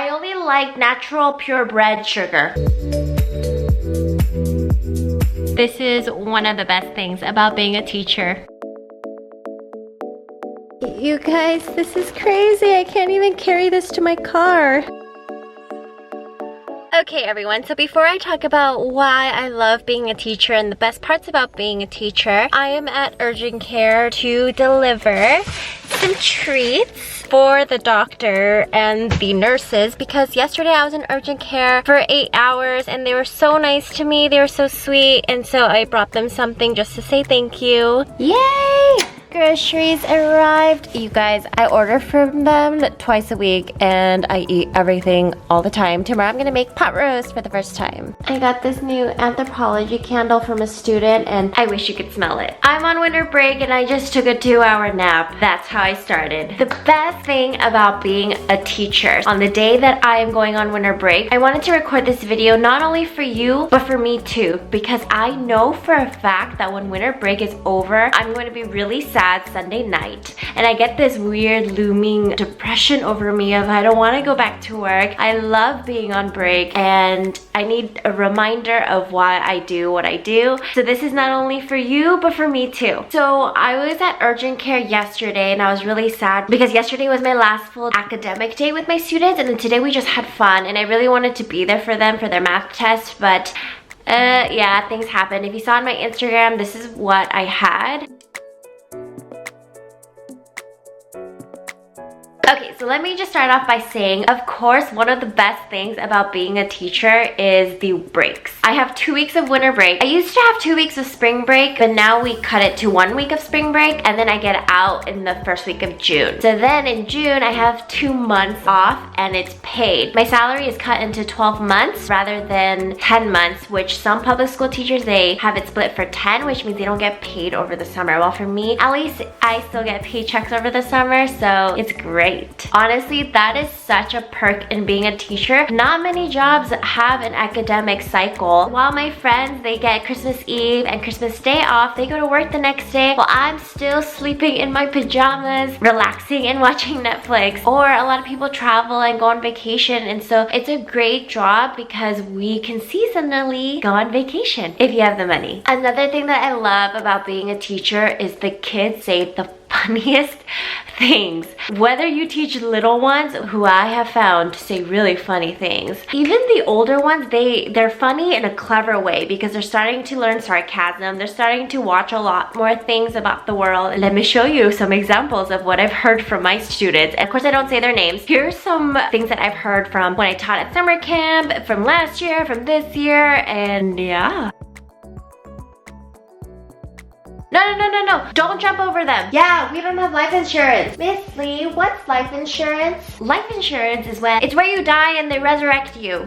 I only like natural purebred sugar. This is one of the best things about being a teacher. You guys, this is crazy. I can't even carry this to my car. Okay everyone, so before I talk about why I love being a teacher and the best parts about being a teacher, I am at urgent care to deliver some treats for the doctor and the nurses because yesterday I was in urgent care for 8 hours and they were so nice to me. They were so sweet, and so I brought them something just to say thank you. Yay! Groceries arrived. You guys, I order from them twice a week and I eat everything all the time. Tomorrow I'm gonna make pot roast for the first time. I got this new anthropology candle from a student and I wish you could smell it. I'm on winter break and I just took a 2-hour nap. That's how I started. The best thing about being a teacher, on the day that I am going on winter break, I wanted to record this video not only for you, but for me too, because I know for a fact that when winter break is over, I'm going to be really sad Sunday night and I get this weird looming depression over me of I don't want to go back to work. I love being on break and I need a reminder of why I do what I do. So this is not only for you but for me too. So I was at urgent care yesterday and I was really sad because yesterday was my last full academic day with my students, and then today we just had fun and I really wanted to be there for them for their math test, but yeah, things happened. If you saw on my Instagram, this is what I had. Okay, so let me just start off by saying, of course, one of the best things about being a teacher is the breaks. I have 2 weeks of winter break. I used to have 2 weeks of spring break, but now we cut it to 1 week of spring break, and then I get out in the first week of June. So then in June, I have 2 months off, and it's paid. My salary is cut into 12 months rather than 10 months, which some public school teachers, they have it split for 10, which means they don't get paid over the summer. Well, for me, at least I still get paychecks over the summer, so it's great. Honestly, that is such a perk in being a teacher. Not many jobs have an academic cycle. While my friends, they get Christmas Eve and Christmas Day off, they go to work the next day while I'm still sleeping in my pajamas, relaxing and watching Netflix. Or a lot of people travel and go on vacation, and so it's a great job because we can seasonally go on vacation if you have the money. Another thing that I love about being a teacher is the kids say the funniest things. Whether you teach little ones, who I have found to say really funny things, even the older ones, they're funny in a clever way because they're starting to learn sarcasm. They're starting to watch a lot more things about the world. Let me show you some examples of what I've heard from my students. Of course, I don't say their names. Here's some things that I've heard from when I taught at summer camp, from last year, from this year, and yeah. No, don't jump over them. Yeah, we don't have life insurance. Miss Lee, what's life insurance? Life insurance is when it's where you die and they resurrect you.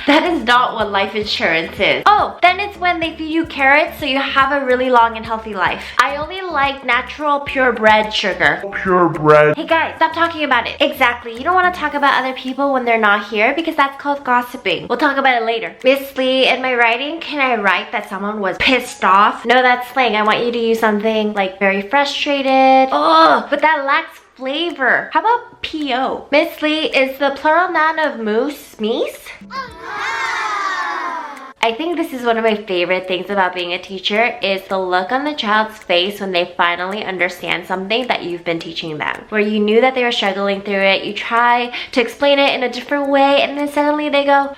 That is not what life insurance is. Oh, then it's when they feed you carrots so you have a really long and healthy life. I only like natural purebred sugar. Purebred. Hey guys, stop talking about it. Exactly, you don't want to talk about other people when they're not here because that's called gossiping. We'll talk about it later. Miss Lee, in my writing, can I write that someone was pissed off? No, that's slang. I want you to use something like very frustrated. Oh, but that lacks flavor. How about P.O.? Miss Lee, is the plural noun of moose meese? I think this is one of my favorite things about being a teacher is the look on the child's face when they finally understand something that you've been teaching them. Where you knew that they were struggling through it, you try to explain it in a different way, and then suddenly they go,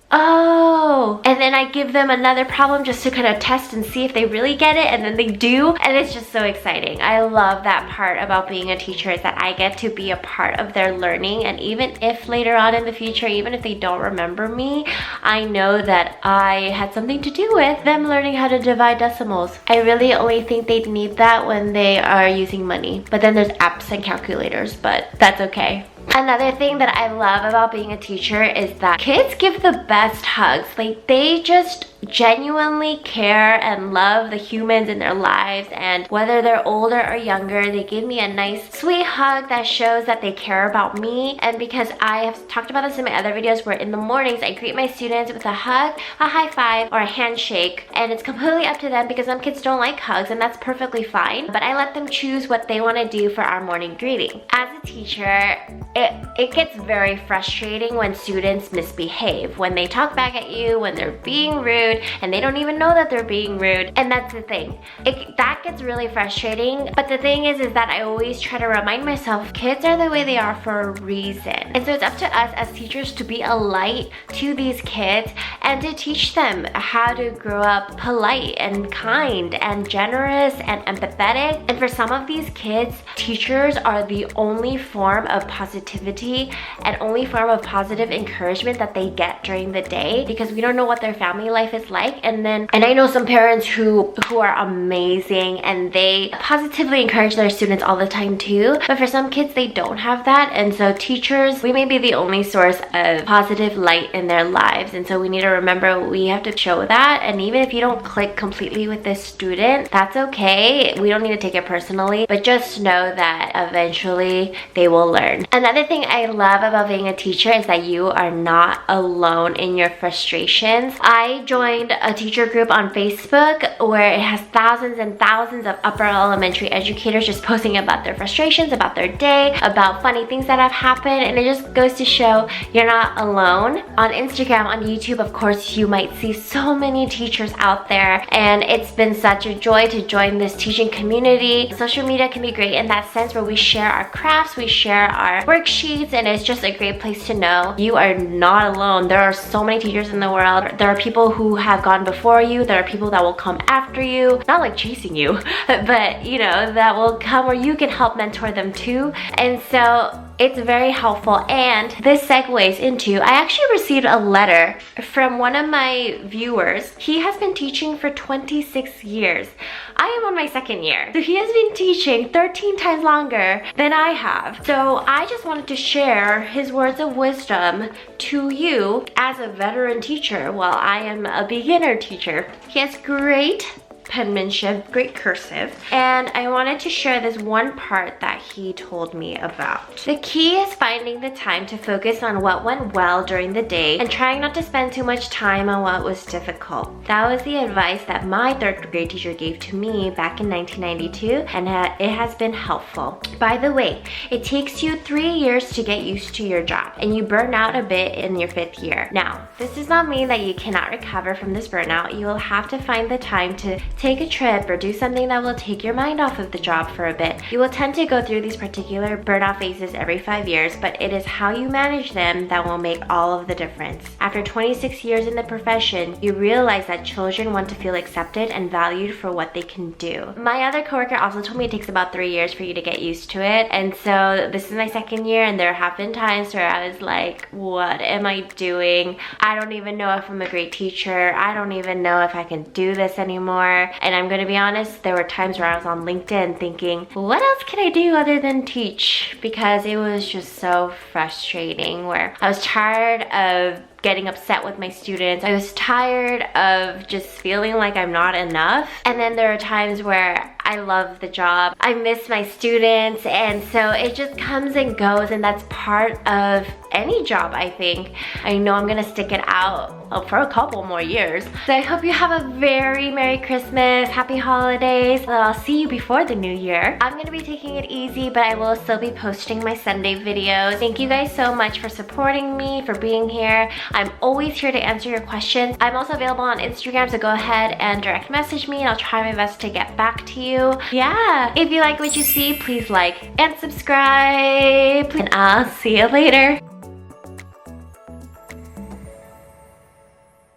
oh, and then I give them another problem just to kind of test and see if they really get it, and then they do, and it's just so exciting. I love that part about being a teacher, is that I get to be a part of their learning, and even if later on in the future, even if they don't remember me, I know that I had something to do with them learning how to divide decimals. I really only think they'd need that when they are using money, but then there's apps and calculators, but that's okay. Another thing that I love about being a teacher is that kids give the best hugs. Like, they just genuinely care and love the humans in their lives, and whether they're older or younger, they give me a nice sweet hug that shows that they care about me. And because I have talked about this in my other videos, where in the mornings I greet my students with a hug, a high five, or a handshake, and it's completely up to them because some kids don't like hugs, and that's perfectly fine, but I let them choose what they want to do for our morning greeting. As a teacher, it gets very frustrating when students misbehave, when they talk back at you, when they're being rude, and they don't even know that they're being rude. And that's the thing, that gets really frustrating. But the thing is that I always try to remind myself, kids are the way they are for a reason. And so it's up to us as teachers to be a light to these kids and to teach them how to grow up polite and kind and generous and empathetic. And for some of these kids, teachers are the only form of positivity and only form of positive encouragement that they get during the day, because we don't know what their family life is like. And I know some parents who are amazing and they positively encourage their students all the time too, but for some kids they don't have that. And so teachers, we may be the only source of positive light in their lives, and so we need to remember we have to show that. And even if you don't click completely with this student, that's okay. We don't need to take it personally, but just know that eventually they will learn. Another thing I love about being a teacher is that you are not alone in your frustrations. I joined a teacher group on Facebook where it has thousands and thousands of upper elementary educators just posting about their frustrations, about their day, about funny things that have happened, and it just goes to show you're not alone. On Instagram, on YouTube, of course, you might see so many teachers out there, and it's been such a joy to join this teaching community. Social media can be great in that sense, where we share our crafts, we share our worksheets, and it's just a great place to know you are not alone. There are so many teachers in the world. There are people who have gone before you. There are people that will come after you, not like chasing you, but you know, that will come where you can help mentor them too. And so it's very helpful. And this segues into, I actually received a letter from one of my viewers. He has been teaching for 26 years. I am on my second year. So he has been teaching 13 times longer than I have. So I just wanted to share his words of wisdom to you as a veteran teacher while I am a beginner teacher. He has great penmanship, great cursive, and I wanted to share this one part that he told me about. The key is finding the time to focus on what went well during the day and trying not to spend too much time on what was difficult. That was the advice that my third grade teacher gave to me back in 1992, and it has been helpful. By the way, it takes you 3 years to get used to your job, and you burn out a bit in your 5th year. Now, this does not mean that you cannot recover from this burnout. You will have to find the time to take a trip or do something that will take your mind off of the job for a bit. You will tend to go through these particular burnout phases every 5 years, but it is how you manage them that will make all of the difference. After 26 years in the profession, you realize that children want to feel accepted and valued for what they can do. My other coworker also told me it takes about 3 years for you to get used to it, and so this is my second year, and there have been times where I was like, what am I doing? I don't even know if I'm a great teacher. I don't even know if I can do this anymore. And I'm gonna be honest, there were times where I was on LinkedIn thinking, what else can I do other than teach? Because it was just so frustrating, where I was tired of getting upset with my students. I was tired of just feeling like I'm not enough. And then there are times where I love the job, I miss my students, and so it just comes and goes, and that's part of any job, I think. I know I'm gonna stick it out for a couple more years. So I hope you have a very Merry Christmas, Happy Holidays. I'll see you before the new year. I'm gonna be taking it easy, but I will still be posting my Sunday videos. Thank you guys so much for supporting me, for being here. I'm always here to answer your questions. I'm also available on Instagram, so go ahead and direct message me, and I'll try my best to get back to you. Yeah, if you like what you see, please like and subscribe, and I'll see you later.